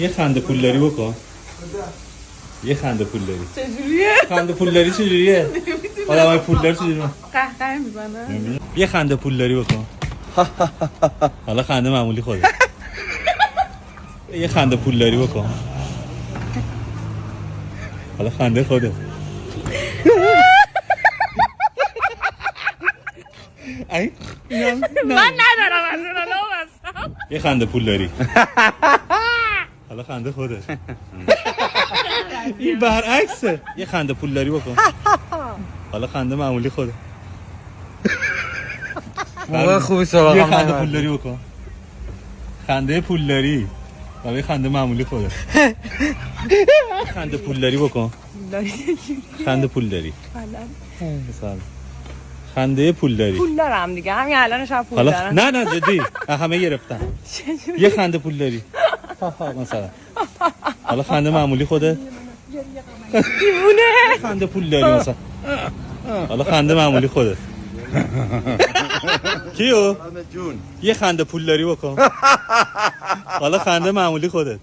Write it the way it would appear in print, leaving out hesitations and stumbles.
یه خنده پولداری بکن. یه خنده پولداری. چجوریه؟ خنده پولداری چجوریه؟ آدمای پولدار چجوریه؟ قهقه میزنه. یه خنده پولداری بکن. حالا خنده معمولی خوده. یه خنده پولداری بکن. حالا خنده خوده. ای من ندارم از اون الان. یه خنده پولداری. حالا خنده خوده. این برعکسه. یه خنده پولداری بکن. حالا خنده معمولی خوده. موقع خوبی سراغم یه خنده نیومد. پولداری بکن. خنده پولداری. برای خنده معمولی خوده. خنده پولداری بکن. خنده پولداری. مثلا خنده پولداری. پول دارم دیگه، همین الانش هم پول حالا دارم. نه جدی همه گرفتن. یه خنده پولداری. مثلا حالا خنده معمولی خوده. دیوونه. خنده پولداری مثلا. حالا خنده معمولی خوده. کیو؟ جون یه خنده پولداری بکن. حالا خنده معمولی خودت.